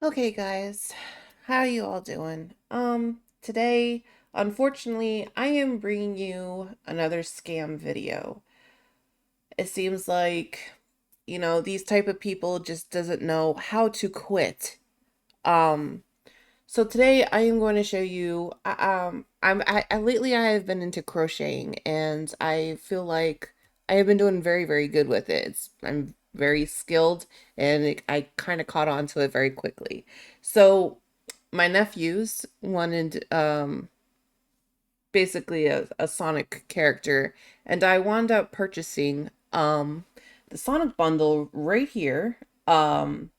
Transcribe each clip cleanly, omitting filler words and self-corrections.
Okay, guys, how you all doing? Today, unfortunately, I am bringing you another scam video. It seems like, these type of people just doesn't know how to quit. Um, so today I am going to show you. Lately I have been into crocheting, and I feel like I have been doing very, very good with it. I'm very skilled, and I kind of caught on to it very quickly. So my nephews wanted basically a Sonic character, and I wound up purchasing the Sonic bundle right here from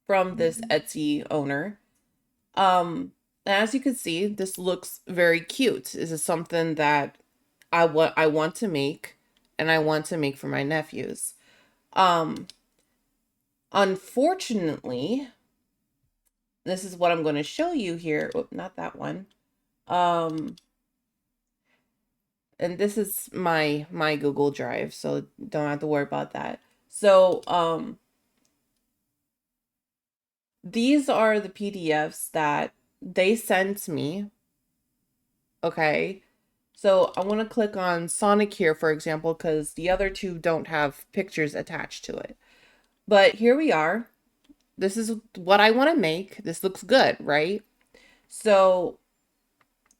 this Etsy owner. As you can see, this looks very cute. This is something that I want to make, and I want to make for my nephews. Um, Unfortunately, this is what I'm going to show you here. Oh, not that one. Um, and this is my Google Drive, so don't have to worry about that. So, these are the PDFs that they sent me. Okay. So I want to click on Sonic here, for example, because the other two don't have pictures attached to it. But here we are. This is what I want to make. This looks good, right? So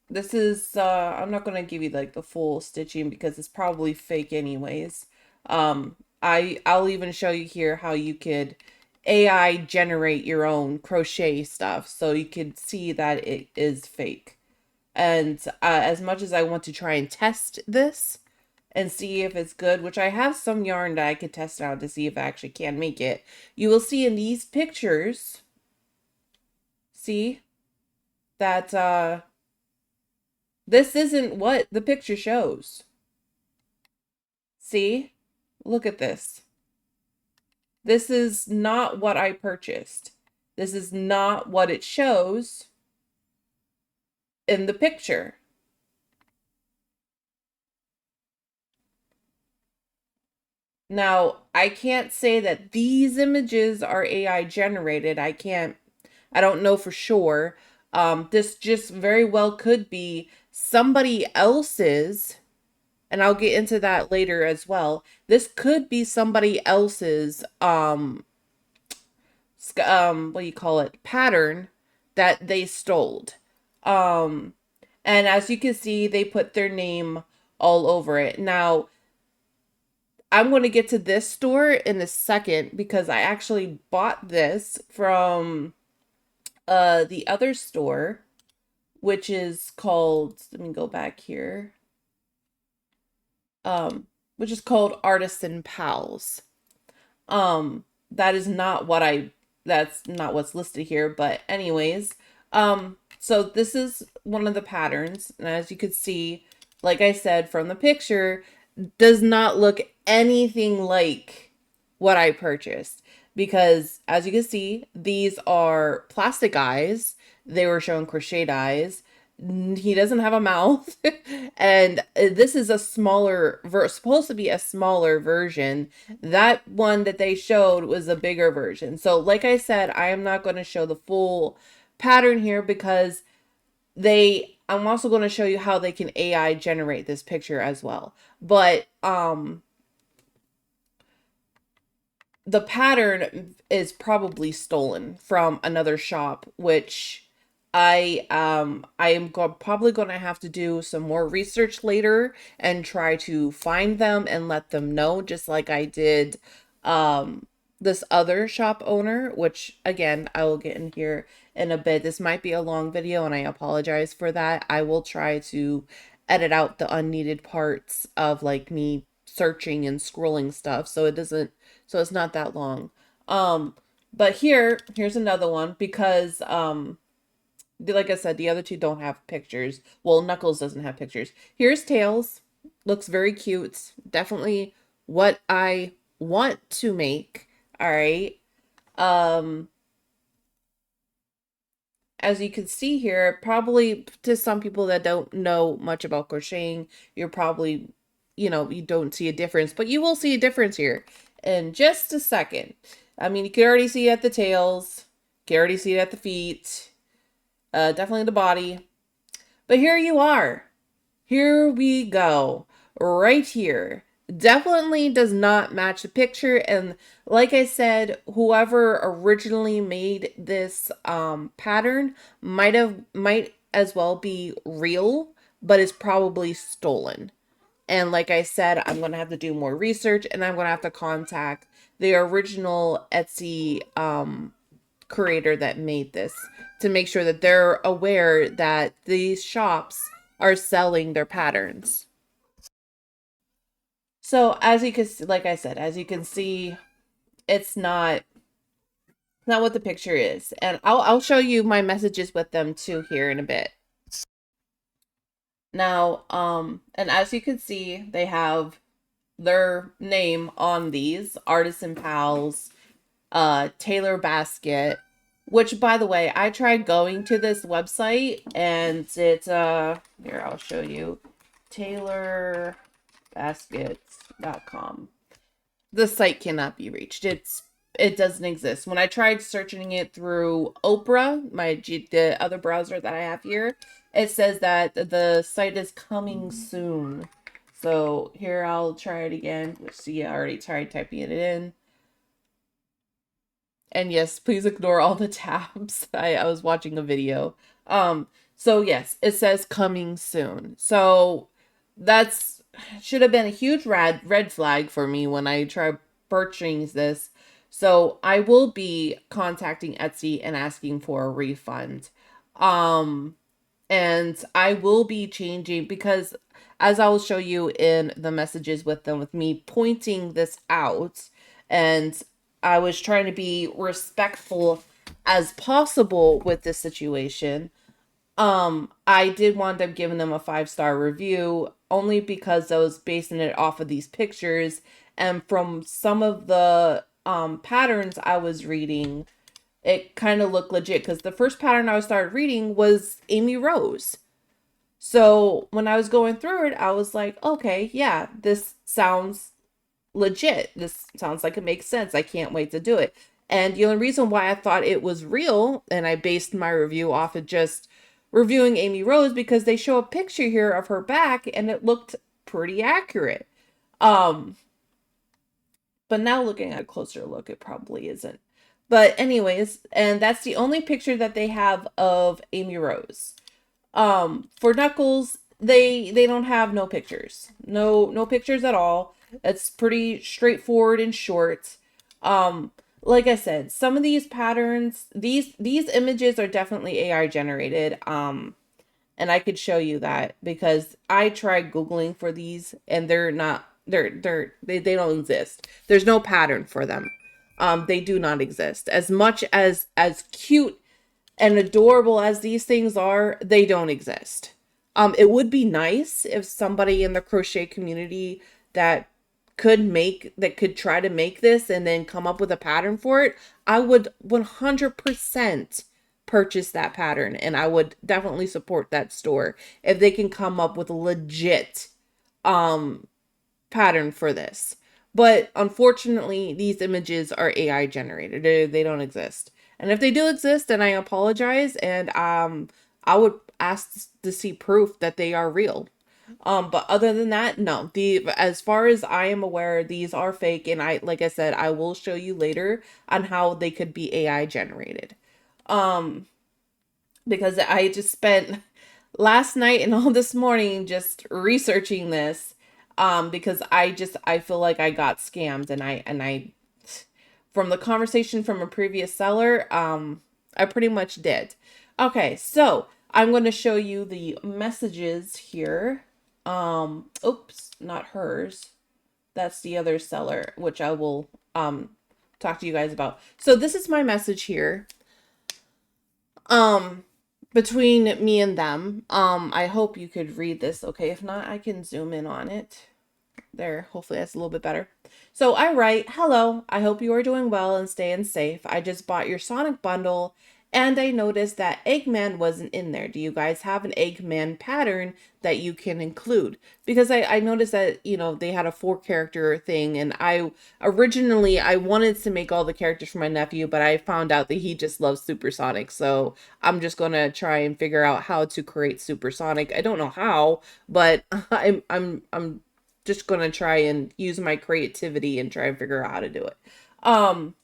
this is I'm not going to give you like the full stitching because it's probably fake anyways. I'll even show you here how you could AI generate your own crochet stuff so you could see that it is fake. And as much as I want to try and test this and see if it's good, which I have some yarn that I could test out to see if I actually can make it, you will see in these pictures, see that this isn't what the picture shows. See? Look at this. This is not what I purchased. This is not what it shows in the picture. Now, I can't say that these images are AI generated. I don't know for sure. This just very well could be somebody else's, and I'll get into that later as well. This could be somebody else's, what do you call it, pattern that they stole. Um, and as you can see, they put their name all over it. Now, I'm going to get to this store in a second because I actually bought this from the other store, which is called, let me go back here. Which is called Artisan Pals. That is not what I that's not what's listed here, but anyways, so this is one of the patterns, and as you could see, like I said from the picture, does not look anything like what I purchased because as you can see, these are plastic eyes. They were shown crocheted eyes. He doesn't have a mouth, and this is a smaller supposed to be a smaller version. That one that they showed was a bigger version. So like I said, I am not going to show the full pattern here because I'm also going to show you how they can AI generate this picture as well. But the pattern is probably stolen from another shop, which I am probably going to have to do some more research later and try to find them and let them know, just like I did this other shop owner, which again I will get in here in a bit. This might be a long video and I apologize for that. I will try to edit out the unneeded parts of like me searching and scrolling stuff so it's not that long. Um, but here's another one because like I said, the other two don't have pictures. Well, Knuckles doesn't have pictures. Here's Tails. Looks very cute. Definitely what I want to make. All right. Um, as you can see here, probably to some people that don't know much about crocheting, you're probably, you don't see a difference, but you will see a difference here in just a second. I mean, you can already see at the tails. Can already see it at the feet. Definitely the body. But here you are. Here we go. Right here. Definitely does not match the picture. And like I said, whoever originally made this pattern might as well be real, but is probably stolen. And like I said, I'm going to have to do more research, and I'm going to have to contact the original Etsy creator that made this to make sure that they're aware that these shops are selling their patterns. So as you can see, like I said, as you can see, it's not what the picture is. And I'll show you my messages with them too here in a bit. Now, and as you can see, they have their name on these Artisan Pals, Taylor Basket, which by the way, I tried going to this website and it's here I'll show you, taylorbaskets.com. The site cannot be reached. It doesn't exist. When I tried searching it through Opera, the other browser that I have here, it says that the site is coming soon. So here I'll try it again. See, I already tried typing it in. And yes, please ignore all the tabs. I was watching a video. So yes, it says coming soon. So that's should have been a huge red flag for me when I tried purchasing this. So I will be contacting Etsy and asking for a refund. Um, and I will be changing because as I will show you in the messages with them, with me pointing this out, and I was trying to be respectful as possible with this situation. I did wind up giving them a 5-star review only because I was basing it off of these pictures, and from some of the patterns I was reading, it kind of looked legit because the first pattern I started reading was Amy Rose. So when I was going through it, I was like, okay, yeah, this sounds legit. This sounds like it makes sense. I can't wait to do it. And the only reason why I thought it was real, and I based my review off of just reviewing Amy Rose, because they show a picture here of her back and it looked pretty accurate. Um, but now looking at a closer look, it probably isn't. But anyways, and that's the only picture that they have of Amy Rose. For Knuckles, they don't have no pictures. No pictures at all. It's pretty straightforward and short. Like I said, some of these patterns, these images are definitely AI generated. And I could show you that because I tried Googling for these and they're not they don't exist. There's no pattern for them. They do not exist. As much as cute and adorable as these things are, they don't exist. It would be nice if somebody in the crochet community that could try to make this and then come up with a pattern for it. I would 100% purchase that pattern, and I would definitely support that store if they can come up with a legit pattern for this. But unfortunately, these images are AI generated. They don't exist. And if they do exist, then I apologize, and I would ask to see proof that they are real. But other than that, no. As far as I am aware, these are fake, and like I said, I will show you later on how they could be AI generated. Um, because I just spent last night and all this morning just researching this, because I feel like I got scammed, and I from the conversation from a previous seller, I pretty much did. Okay, so I'm going to show you the messages here. Oops, not hers. That's the other seller, which I will talk to you guys about. So this is my message here. Um Between me and them. I hope you could read this. Okay, if not, I can zoom in on it. There, hopefully that's a little bit better. So I write, "Hello, I hope you are doing well and staying safe. I just bought your Sonic bundle And I noticed that Eggman wasn't in there. Do you guys have an Eggman pattern that you can include? Because I noticed that, they had a 4 character thing, and originally I wanted to make all the characters for my nephew, but I found out that he just loves Supersonic. So I'm just gonna try and figure out how to create Supersonic. I don't know how, but I'm just gonna try and use my creativity and try and figure out how to do it. Um,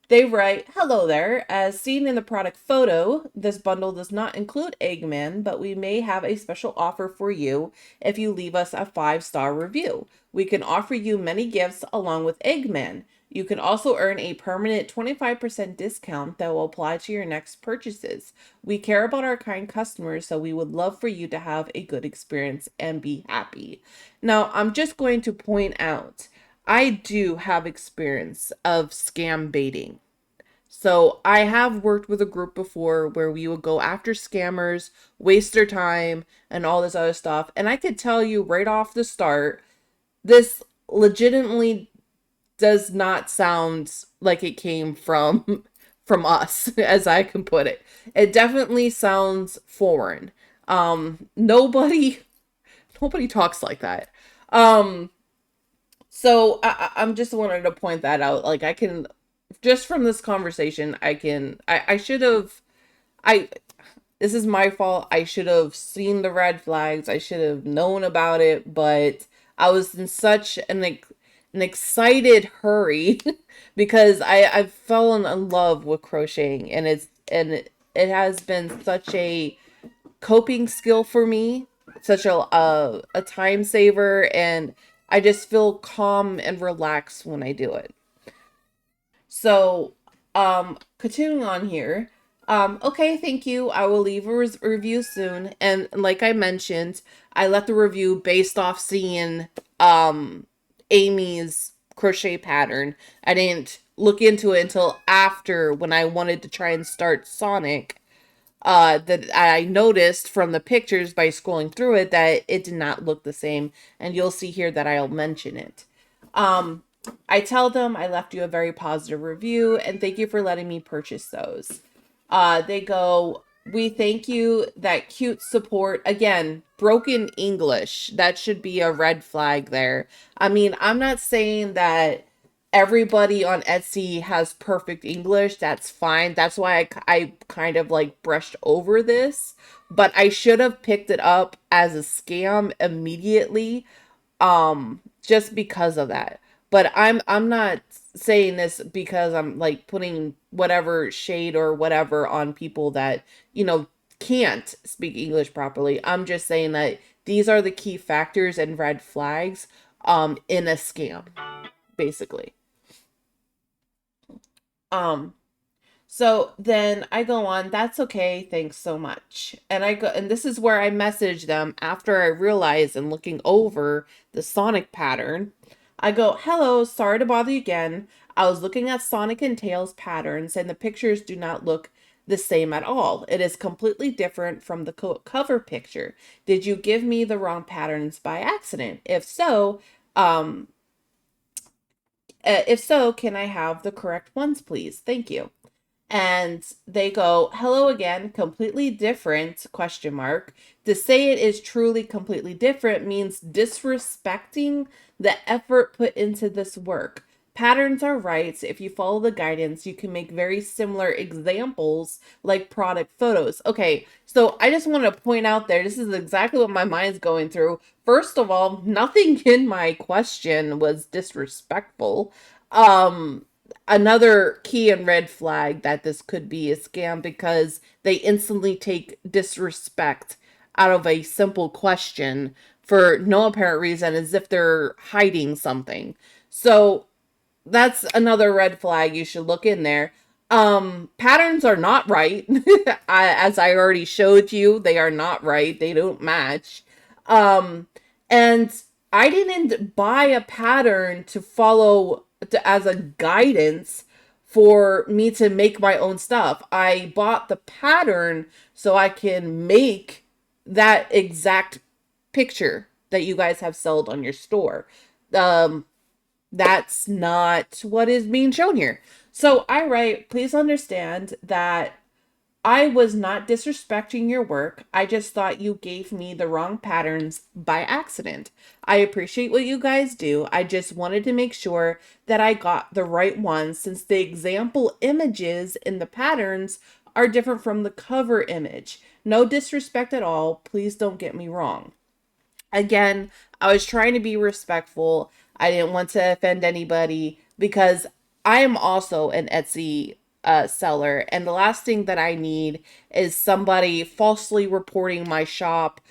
they write, "Hello there. As seen in the product photo, this bundle does not include Eggman, but we may have a special offer for you if you leave us a 5-star review. We can offer you many gifts along with Eggman. You can also earn a permanent 25% discount that will apply to your next purchases. We care about our kind customers, so we would love for you to have a good experience and be happy." Now, I'm just going to point out, I do have experience of scam baiting. So I have worked with a group before where we would go after scammers, waste their time, and all this other stuff. And I could tell you right off the start, this legitimately does not sound like it came from from us, as I can put it. It definitely sounds foreign. Nobody talks like that. Um, so I'm just wanted to point that out. Like, I can, just from this conversation, I should have, I, this is my fault. I should have seen the red flags. I should have known about it, but I was in such an excited hurry because I've fallen in love with crocheting, and it has been such a coping skill for me, such a time saver, and I just feel calm and relaxed when I do it. So, continuing on here. Okay, thank you. I will leave a review soon. And like I mentioned, I left the review based off seeing Amy's crochet pattern. I didn't look into it until after, when I wanted to try and start Sonic, that I noticed from the pictures by scrolling through it that it did not look the same, and you'll see here that I'll mention it. Um, I tell them I left you a very positive review and thank you for letting me purchase those. They go, "We thank you, that cute support." Again, broken English. That should be a red flag there. I mean, I'm not saying that everybody on Etsy has perfect English. That's fine. That's why I kind of like brushed over this, but I should have picked it up as a scam immediately, just because of that. But I'm not saying this because I'm like putting whatever shade or whatever on people that, can't speak English properly. I'm just saying that these are the key factors and red flags in a scam, basically. Um So then I go on, "That's okay, thanks so much." And I go, and this is where I message them after I realize and looking over the Sonic pattern. I go, "Hello, sorry to bother you again. I was looking at Sonic and Tails patterns and the pictures do not look the same at all. It is completely different from the cover picture. Did you give me the wrong patterns by accident? Um, if so, can I have the correct ones, please? Thank you." And they go, "Hello again, completely different, question mark. To say it is truly completely different means disrespecting the effort put into this work. Patterns are right. If you follow the guidance, you can make very similar examples like product photos." Okay, so I just want to point out there, this is exactly what my mind's going through. First of all, nothing in my question was disrespectful. Another key and red flag that this could be a scam, because they instantly take disrespect out of a simple question for no apparent reason, as if they're hiding something. So that's another red flag you should look in there. Patterns are not right. As I already showed you, they are not right. They don't match. Um, and I didn't buy a pattern to follow as a guidance for me to make my own stuff. I bought the pattern so I can make that exact picture that you guys have sold on your store. Um, that's not what is being shown here. So I write, "Please understand that I was not disrespecting your work. I just thought you gave me the wrong patterns by accident. I appreciate what you guys do. I just wanted to make sure that I got the right ones since the example images in the patterns are different from the cover image. No disrespect at all. Please don't get me wrong. Again, I was trying to be respectful. I didn't want to offend anybody because I am also an Etsy seller. And the last thing that I need is somebody falsely reporting my shop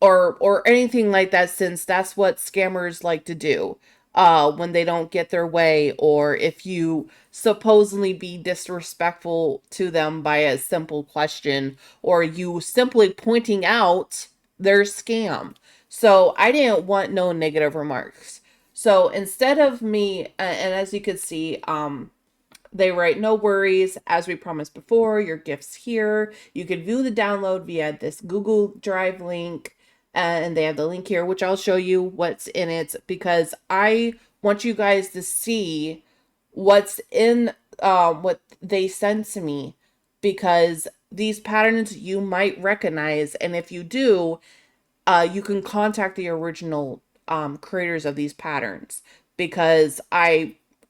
or anything like that, since that's what scammers like to do when they don't get their way, or if you supposedly be disrespectful to them by a simple question, or you simply pointing out their scam. So I didn't want no negative remarks. So instead of me, and as you could see, they write, no worries, as we promised before, your gift's here. You can view the download via this Google Drive link. And they have the link here, which I'll show you what's in it because I want you guys to see what's in what they sent to me, because these patterns you might recognize. And if you do, you can contact the original creators of these patterns, because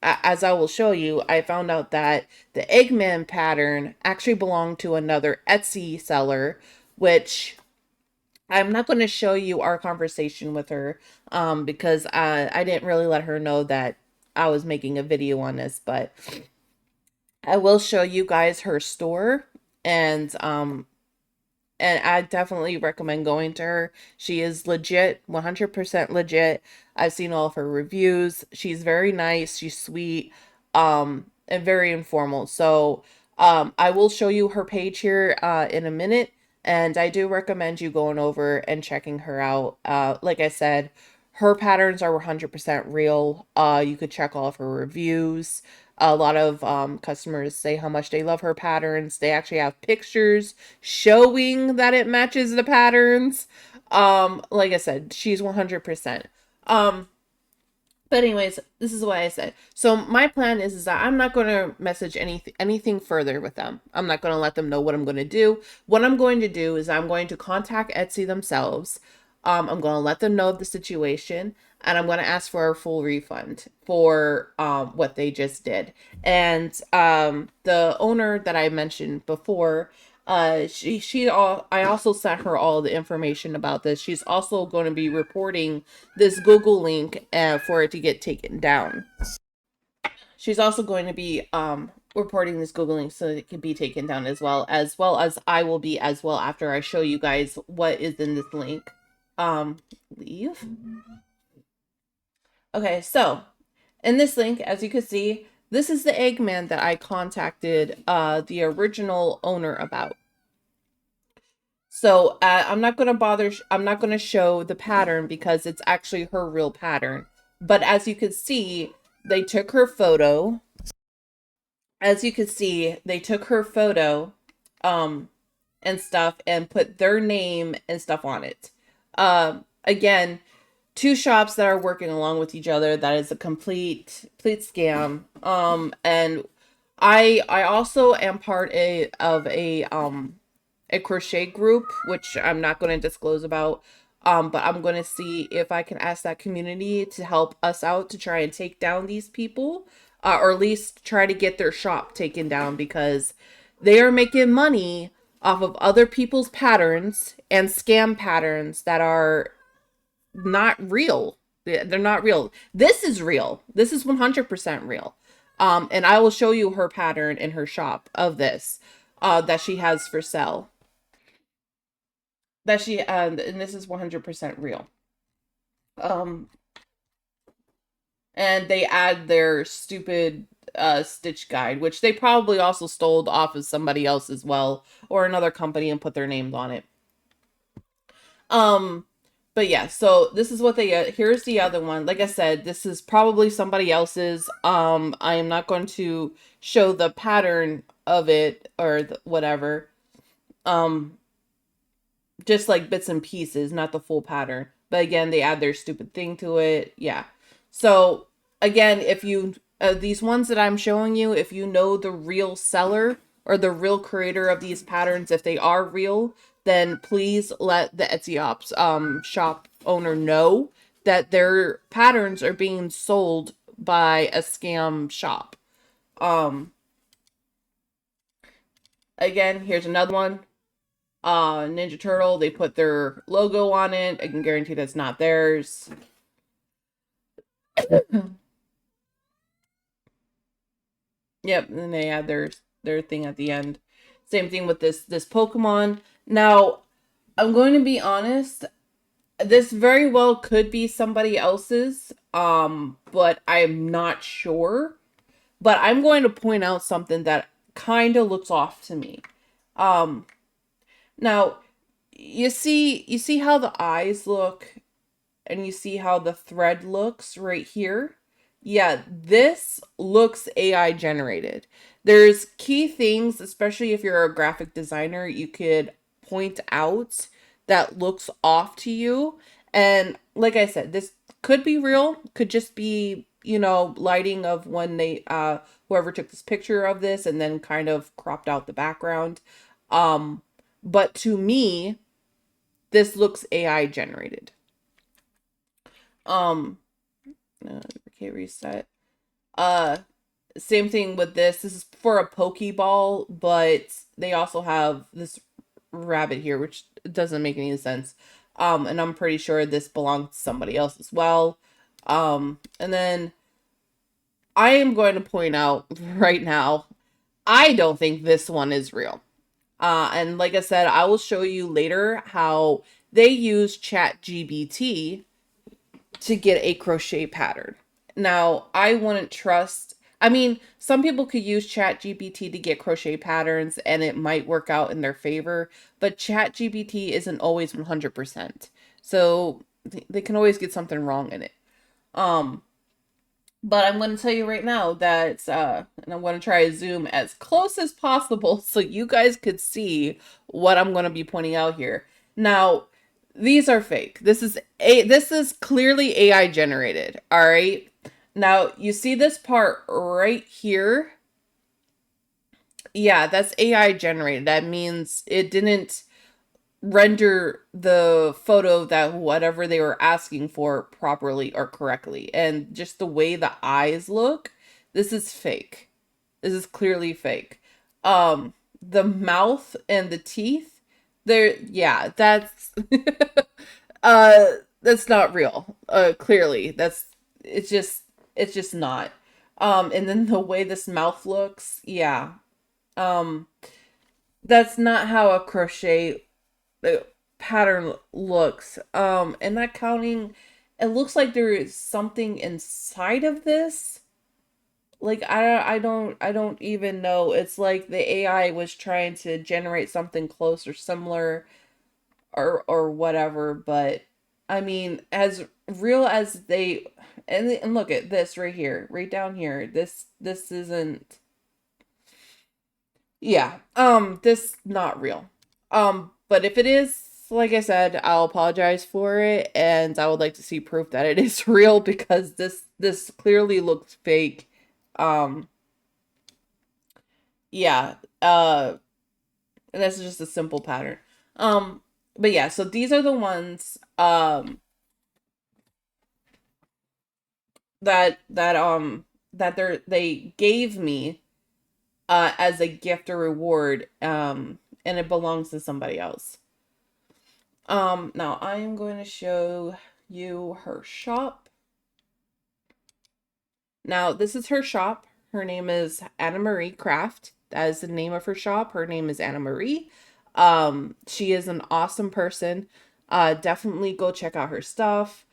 as I will show you, I found out that the Eggman pattern actually belonged to another Etsy seller, which I'm not going to show you our conversation with her because I didn't really let her know that I was making a video on this, but I will show you guys her store, and I definitely recommend going to her. She is legit, 100% legit. I've seen all of her reviews. She's very nice, she's sweet, and very informal. So, I will show you her page here in a minute, and I do recommend you going over and checking her out. Like I said, her patterns are 100% real. You could check all of her reviews. A lot of customers say how much they love her patterns. They actually have pictures showing that it matches the patterns. Like I said, she's 100%. Um, but anyways, this is what I said. So my plan is that I'm not going to message anything further with them. I'm not going to let them know what I'm going to do. What I'm going to do is I'm going to contact Etsy themselves. I'm going to let them know of the situation, and I'm going to ask for a full refund for what they just did. And the owner that I mentioned before, I also sent her all the information about this. She's also going to be reporting this Google link for it to get taken down. She's also going to be reporting this Google link so that it can be taken down, as well as I will be as well after I show you guys what is in this link. Leave. Okay, so in this link, as you can see, this is the Eggman that I contacted the original owner about. So I'm not going to bother, I'm not going to show the pattern because it's actually her real pattern. But as you can see, they took her photo. As you can see, they took her photo um, and stuff and put their name and stuff on it. Again, two shops that are working along with each other. That is a complete scam. And I also am part of a crochet group, which I'm not going to disclose about. But I'm going to see if I can ask that community to help us out to try and take down these people, or at least try to get their shop taken down, because they are making money off of other people's patterns and scam patterns that are not real. They're not real. This is real. This is 100% real. And I will show you her pattern in her shop of this that she has for sale. That she and this is 100% real. Um and they add their stupid stitch guide, which they probably also stole off of somebody else as well, or another company, and put their names on it. Um but yeah, so this is what they here's the other one. Like I said, this is probably somebody else's. I am not going to show the pattern of it or whatever. Um just like bits and pieces, not the full pattern. But again, they add their stupid thing to it. Yeah. So again, if you these ones that I'm showing you, if you know the real seller, or the real creator of these patterns, if they are real, then please let the Etsy ops shop owner know that their patterns are being sold by a scam shop. Um, Again, here's another one. Ninja Turtle, they put their logo on it. I can guarantee that's not theirs. Yep, and they add their thing at the end. Same thing with this Pokemon. Now, I'm going to be honest, this very well could be somebody else's, but I'm not sure. But I'm going to point out something that kind of looks off to me. Um, Now, you see how the eyes look and you see how the thread looks right here? Yeah, this looks AI generated. There's key things, especially if you're a graphic designer, you could point out that looks off to you. And like I said, this could be real, could just be, lighting of when they whoever took this picture of this and then kind of cropped out the background. Um but to me, this looks AI generated. Um okay, reset. Uh, Same thing with this. This is for a Pokeball, but they also have this rabbit here, which doesn't make any sense. And I'm pretty sure this belongs to somebody else as well. And then I am going to point out right now, I don't think this one is real. And like I said, I will show you later how they use ChatGPT to get a crochet pattern. Now, I wouldn't trust, I mean, some people could use ChatGPT to get crochet patterns and it might work out in their favor, but ChatGPT isn't always 100%. So they can always get something wrong in it. Um, but I'm going to tell you right now that, and I'm going to try to zoom as close as possible so you guys could see what I'm going to be pointing out here. Now, these are fake. This is clearly AI generated. All right. Now, you see this part right here? Yeah, that's AI generated. That means it didn't render the photo that whatever they were asking for properly or correctly. And just the way the eyes look, this is fake. This is clearly fake. The mouth and the teeth, they're yeah, uh that's not real. Clearly. It's just not. And then the way this mouth looks, yeah. Um that's not how a crochet the pattern looks. And not counting, it looks like there is something inside of this. Like I don't even know. It's like the AI was trying to generate something close or similar or whatever, but I mean, as real as they and look at this right here, right down here. This isn't yeah. This not real. But if it is, like I said, I'll apologize for it, and I would like to see proof that it is real because this clearly looks fake. Um, yeah. And that's just a simple pattern. Um, but yeah, so these are the ones that they gave me as a gift or reward, and it belongs to somebody else. Now I am going to show you her shop. Now this is her shop. Her name is Anna Marie Craft. That is the name of her shop. Her name is Anna Marie. She is an awesome person. Definitely go check out her stuff.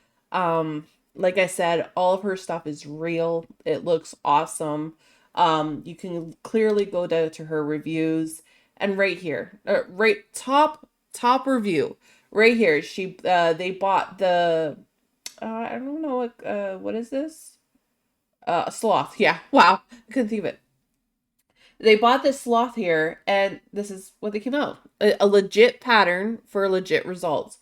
Like I said, all of her stuff is real. It looks awesome. You can clearly go down to her reviews, and right here, right top review, right here. They bought the I don't know what is this? A sloth. Yeah. Wow. I couldn't think of it. They bought this sloth here, and this is what they came out. A legit pattern for legit results.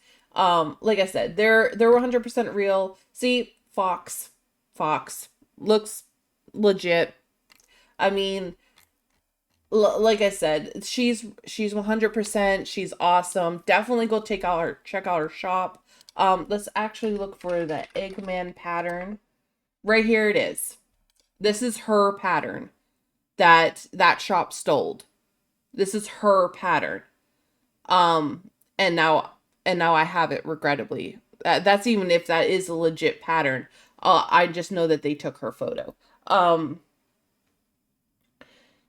Like I said, they're 100% real. See, fox looks legit. I mean, Like I said, she's 100%. She's awesome. Definitely go check out her shop. Let's actually look for the Eggman pattern. Right here it is. This is her pattern that shop stole. This is her pattern. Um, and now I have it regrettably. That's even if that is a legit pattern. I just know that they took her photo. Um,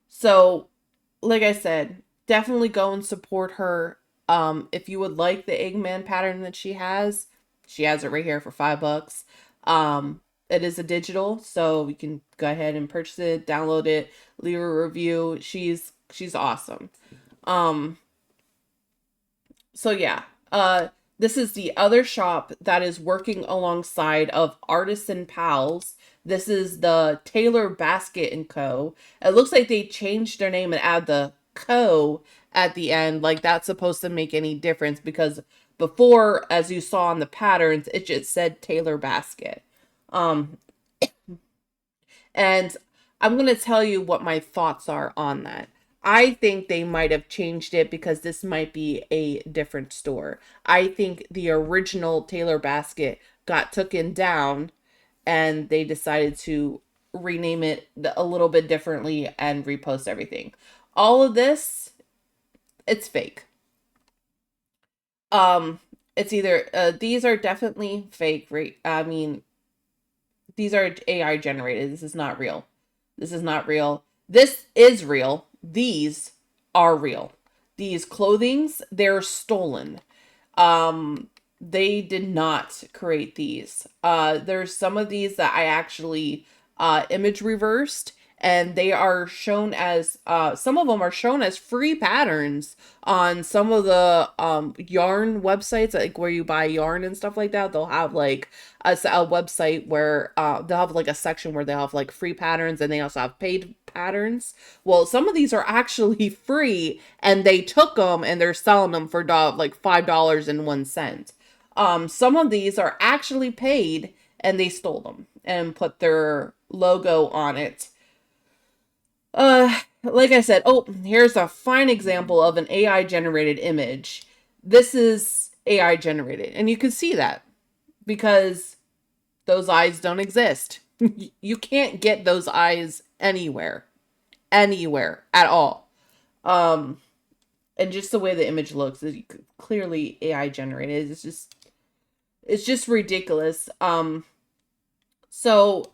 so like I said, definitely go and support her. If you would like the Eggman pattern that she has it right here for $5. It is a digital, so you can go ahead and purchase it, download it, leave a review. She's awesome. Um, so yeah, this is the other shop that is working alongside of Artisan Pals. This is the Taylor Basket and Co. It looks like they changed their name and add the co at the end. Like that's supposed to make any difference because before, as you saw in the patterns, it just said Taylor Basket. Um, and I'm going to tell you what my thoughts are on that. I think they might have changed it because this might be a different store. I think the original Taylor Basket got taken down and they decided to rename it a little bit differently and repost everything. All of this, it's fake. Um, it's either these are definitely fake, right? I mean, these are AI generated. This is not real. This is not real. This is real. These are real. These clothings, they're stolen. Um, they did not create these. There's some of these that I actually image reversed, and they are shown as some of them are shown as free patterns on some of the yarn websites, like where you buy yarn and stuff like that. They'll have like a website where they'll have like a section where they'll have like free patterns, and they also have paid patterns. Well, some of these are actually free, and they took them and they're selling them for like $5.01. Some of these are actually paid, and they stole them and put their logo on it. Like I said, oh, here's a fine example of an AI generated image. This is AI generated, and you can see that because those eyes don't exist. You can't get those eyes anywhere at all. Um, and just the way the image looks is clearly AI generated. It's just ridiculous. So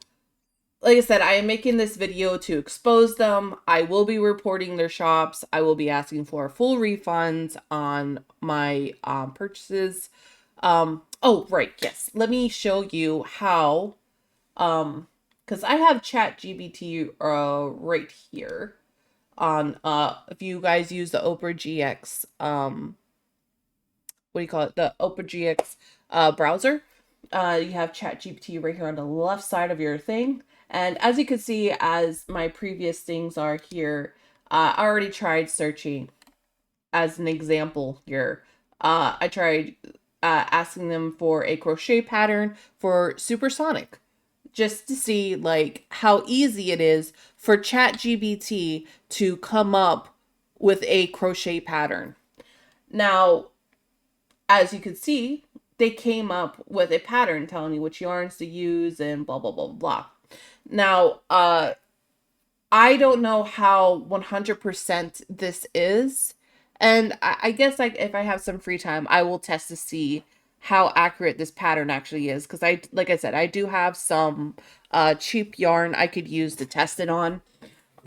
like I said, I am making this video to expose them. I will be reporting their shops. I will be asking for full refunds on my purchases. Oh, right, yes. Let me show you how, because I have ChatGPT right here on, if you guys use the Opera GX, what do you call it? The Opera GX browser. You have ChatGPT right here on the left side of your thing. And as you can see, as my previous things are here, I already tried searching as an example here. I tried asking them for a crochet pattern for supersonic just to see like how easy it is for ChatGPT to come up with a crochet pattern. Now, as you can see, they came up with a pattern telling you which yarns to use and blah, blah, blah, blah. Now, I don't know how 100% this is. And I guess like if I have some free time, I will test to see how accurate this pattern actually is. Because like I said, I do have some cheap yarn I could use to test it on.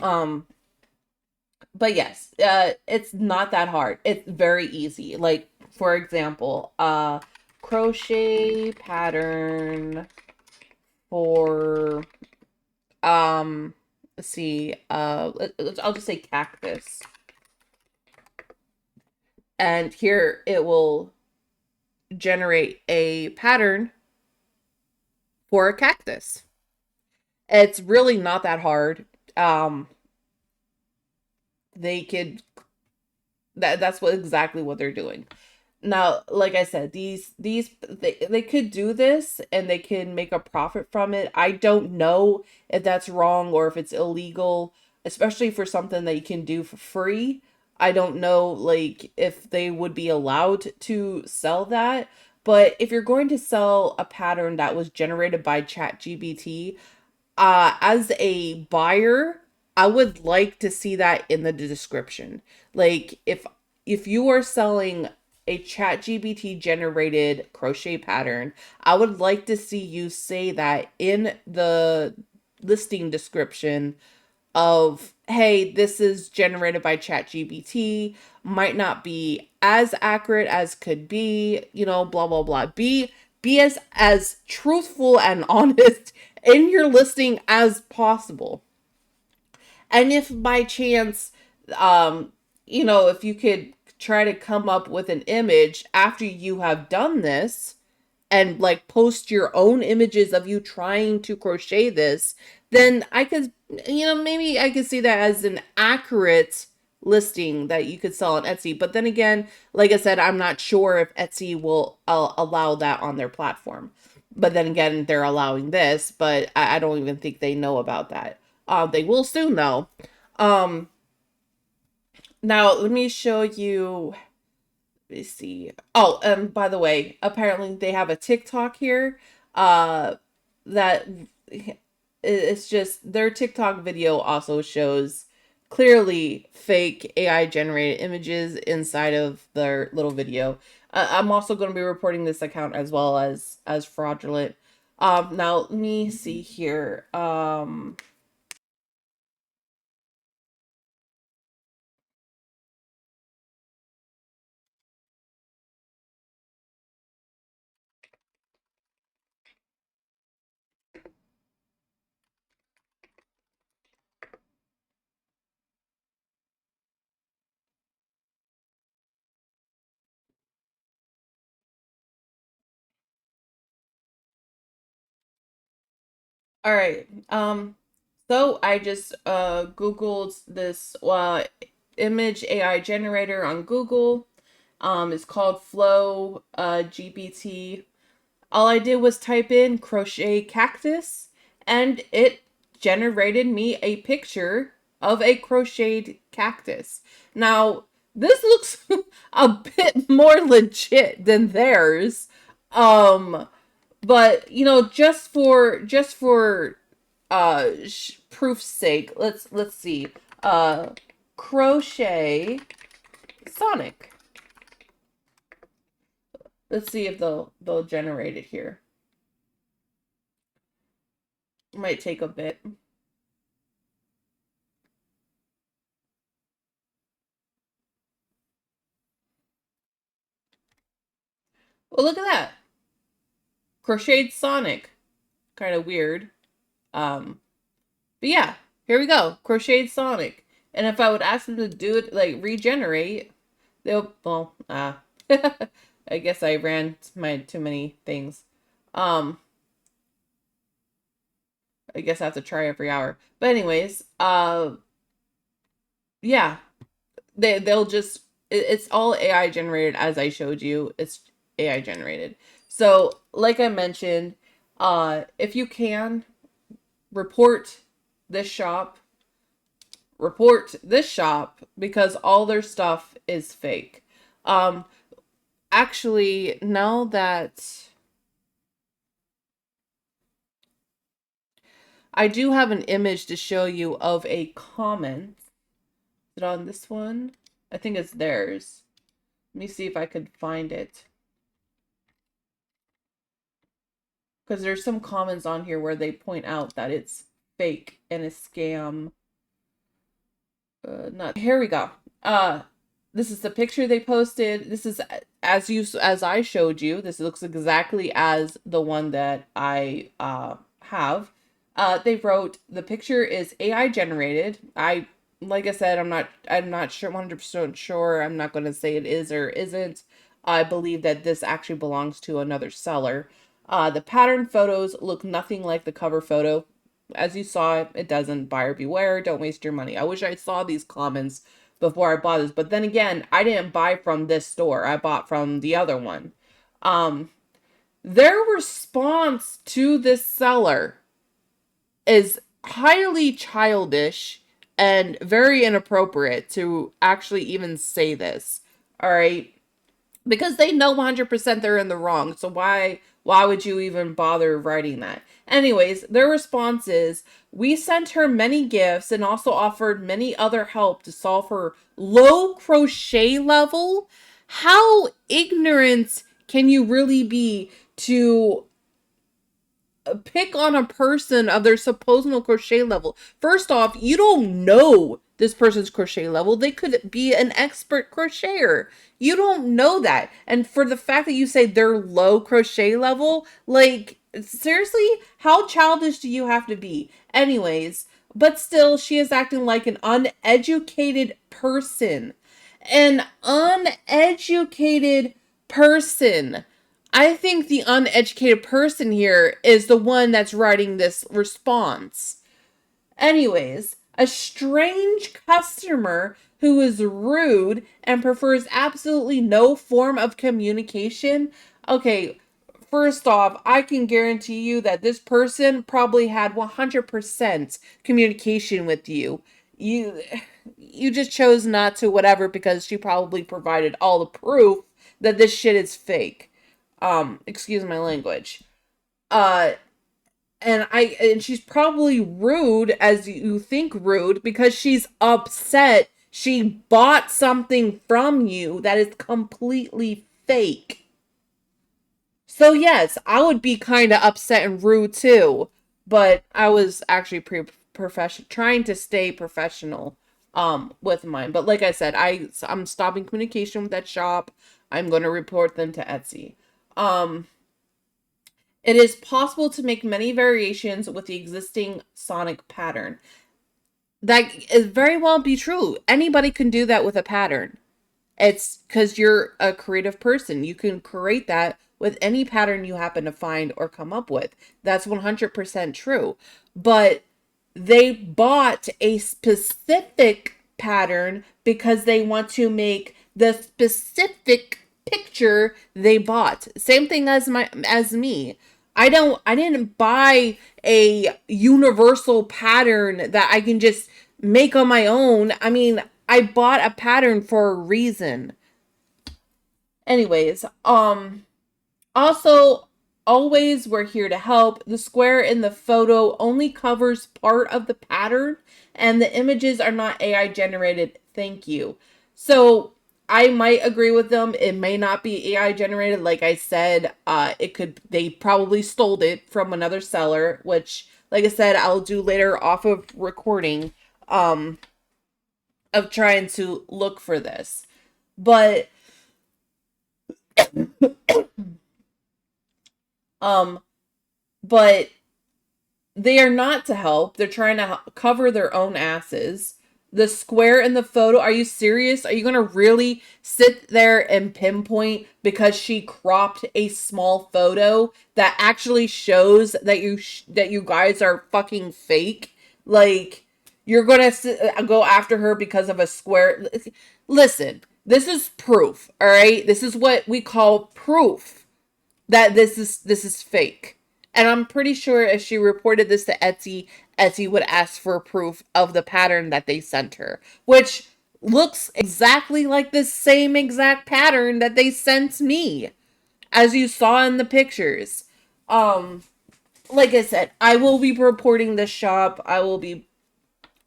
Um, but yes, it's not that hard. It's very easy. Like for example, crochet pattern for let's see, I'll just say cactus, and here it will generate a pattern for a cactus. It's really not that hard. Um, they could that's what exactly what they're doing. Now, like I said, they could do this and they can make a profit from it. I don't know if that's wrong or if it's illegal. especially for something that you can do for free. I don't know like if they would be allowed to sell that, but if you're going to sell a pattern that was generated by ChatGPT, as a buyer, I would like to see that in the description. Like if you are selling a ChatGPT generated crochet pattern, I would like to see you say that in the listing description of, hey, this is generated by ChatGPT, might not be as accurate as could be, blah blah blah. Be as truthful and honest in your listing as possible. And if by chance, um, if you could try to come up with an image after you have done this, and like post your own images of you trying to crochet this, then I could, maybe I could see that as an accurate listing that you could sell on Etsy. But then again, like I said, I'm not sure if Etsy will allow that on their platform. But then again, they're allowing this, but I don't even think they know about that. They will soon though. Um, Now let me show you. Let me see. Oh, by the way, apparently they have a TikTok here. That it's just their TikTok video also shows clearly fake AI generated images inside of their little video. I'm also going to be reporting this account as well as fraudulent. Now let me see here. All right. So I just Googled this image AI generator on Google. It's called Flow GPT. All I did was type in crochet cactus and it generated me a picture of a crocheted cactus. Now, this looks a bit more legit than theirs. Um but just for proof's sake, let's see. Uh Crochet Sonic. Let's see if they'll generate it here. It might take a bit. Well, look at that. Crocheted Sonic. Kind of weird. Um, but yeah, here we go. Crocheted Sonic. And if I would ask them to do it, like regenerate, they'll, well, I guess I ran my too many things. Um, I guess I have to try every hour. But anyways, yeah, they'll just it's all AI generated as I showed you. It's AI generated. So, like I mentioned, if you can report this shop, report this shop because all their stuff is fake. Um Actually, now that I do have an image to show you of a comment. Is it on this one? I think it's theirs. Let me see if I could find it. Because there's some comments on here where they point out that it's fake and a scam. Not here we go. This is the picture they posted. This is as I showed you. This looks exactly as the one that I have. They wrote the picture is AI generated. Like I said, I'm not sure 100% sure. I'm not going to say it is or isn't. I believe that this actually belongs to another seller. The pattern photos look nothing like the cover photo. As you saw, it doesn't. Buyer beware. Don't waste your money. I wish I saw these comments before I bought this. But then again, I didn't buy from this store. I bought from the other one. Um, their response to this seller is highly childish and very inappropriate to actually even say this. All right, because they know 100% they're in the wrong. So why would you even bother writing that? Anyways, their response is, we sent her many gifts and also offered many other help to solve her low crochet level. How ignorant can you really be to pick on a person of their supposed crochet level? First off, you don't know this person's crochet level. They could be an expert crocheter. You don't know that. And for the fact that you say they're low crochet level, like, seriously, how childish do you have to be? Anyways, but still, she is acting like an uneducated person. An uneducated person. I think the uneducated person here is the one that's writing this response. Anyways, a strange customer who is rude and prefers absolutely no form of communication. Okay, first off, I can guarantee you that this person probably had 100% communication with you. You you just chose not to, whatever, because she probably provided all the proof that this shit is fake. Excuse my language. Uh and she's probably rude, as you think rude, because she's upset she bought something from you that is completely fake. So yes, I would be kind of upset and rude too, but I was actually professional, trying to stay professional with mine. But like I said, I'm stopping communication with that shop. I'm going to report them to Etsy. Um it is possible to make many variations with the existing sonic pattern. That is very well be true. Anybody can do that with a pattern. It's because you're a creative person. You can create that with any pattern you happen to find or come up with. That's 100% true. But they bought a specific pattern because they want to make the specific picture they bought. Same thing as me. I didn't buy a universal pattern that I can just make on my own. I mean, I bought a pattern for a reason. Anyways, also, always we're here to help. The square in the photo only covers part of the pattern, and the images are not AI generated. Thank you. So I might agree with them. It may not be AI generated. Like I said, they probably stole it from another seller, which, like I said, I'll do later off of recording, of trying to look for this. But, um, but they are not to help. They're trying to cover their own asses. The square in the photo, are you serious? Are you going to really sit there and pinpoint because she cropped a small photo that actually shows that you guys are fucking fake? Like, you're going to go after her because of a square? Listen, this is proof, all right? This is what we call proof that this is fake. And I'm pretty sure if she reported this to Etsy, Etsy would ask for proof of the pattern that they sent her, which looks exactly like the same exact pattern that they sent me, as you saw in the pictures. Um, like I said, I will be reporting this shop. I will be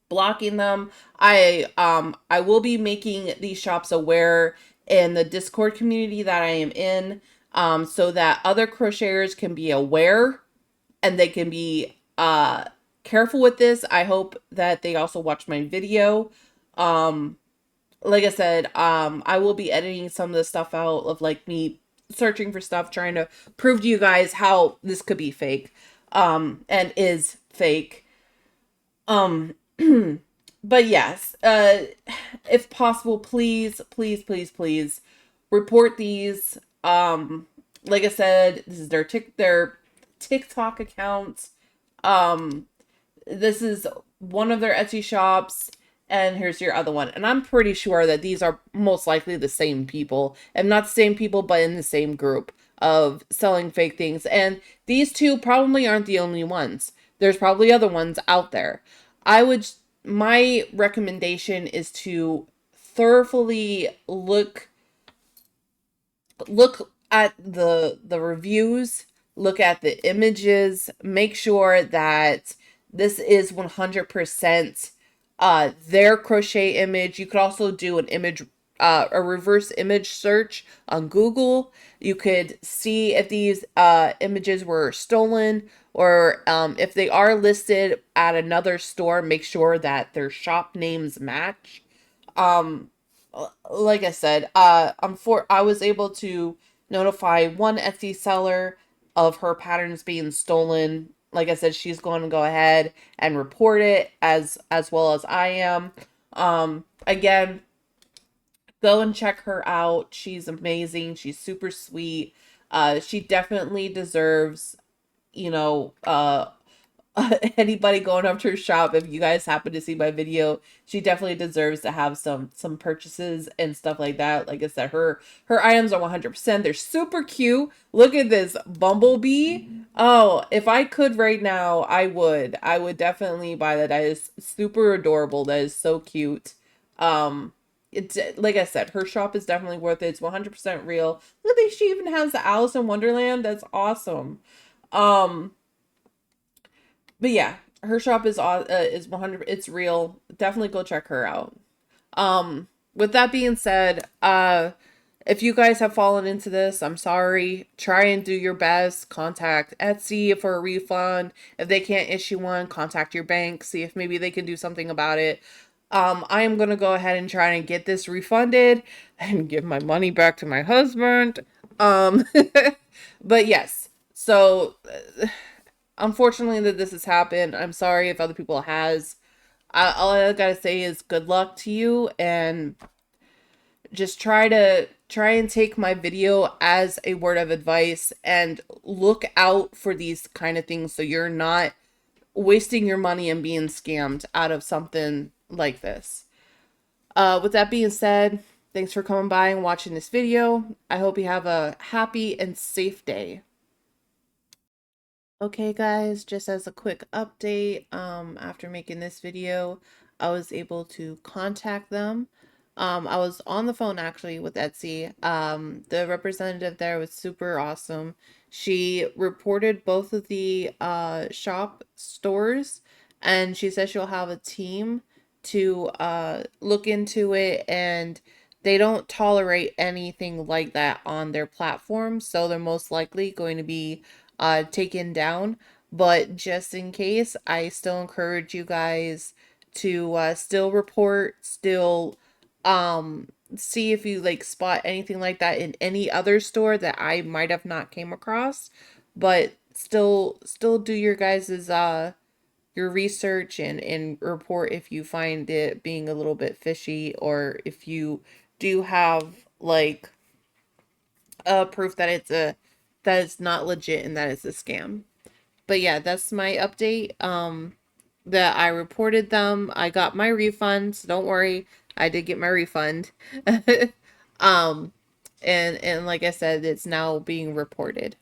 blocking them. I will be making these shops aware in the Discord community that I am in, so that other crocheters can be aware and they can be careful with this. I hope that they also watch my video. Um like I said, I will be editing some of the stuff out of like me searching for stuff, trying to prove to you guys how this could be fake, and is fake. Um but yes, if possible, please, please, please, please report these. Like I said, this is their TikTok accounts. Um, this is one of their Etsy shops, and here's your other one. And I'm pretty sure that these are most likely the same people, and not the same people, but in the same group of selling fake things. And these two probably aren't the only ones. There's probably other ones out there. I would my recommendation is to thoroughly look at the reviews, look at the images, make sure that this is 100% their crochet image. You could also do an image a reverse image search on Google. You could see if these images were stolen, or if they are listed at another store, make sure that their shop names match. um like I said, I was able to notify one Etsy seller of her patterns being stolen. Like I said, she's going to go ahead and report it, as well as I am. Again, go and check her out. She's amazing. She's super sweet. She definitely deserves, you know, anybody going up to her shop, if you guys happen to see my video, she definitely deserves to have some purchases and stuff like that. Like I said, her items are 100%. They're super cute. Look at this bumblebee. Oh, if I could right now, I would definitely buy that. That is super adorable. That is so cute. It's like I said, her shop is definitely worth it. It's 100% real. Look at this, she even has the Alice in Wonderland. That's awesome. um but yeah, her shop is 100. It's real. Definitely go check her out. With that being said, if you guys have fallen into this, I'm sorry. Try and do your best. Contact Etsy for a refund. If they can't issue one, contact your bank. See if maybe they can do something about it. I am gonna go ahead and try and get this refunded and give my money back to my husband. Um, but yes. So unfortunately that this has happened. I'm sorry if other people has. All I gotta say is good luck to you, and just try and take my video as a word of advice, and look out for these kind of things so you're not wasting your money and being scammed out of something like this. With that being said, thanks for coming by and watching this video. I hope you have a happy and safe day. Okay guys, just as a quick update, after making this video, I was able to contact them. I was on the phone actually with Etsy. The representative there was super awesome. She reported both of the shop stores, and she said she'll have a team to look into it, and they don't tolerate anything like that on their platform, so they're most likely going to be taken down. But just in case, I still encourage you guys to still report, still see if you like spot anything like that in any other store that I might have not came across. But still do your guys's your research, and report if you find it being a little bit fishy, or if you do have like proof that it's not legit and that it's a scam. But yeah, that's my update. That I reported them. I got my refund, so don't worry. I did get my refund. um, and like I said, it's now being reported.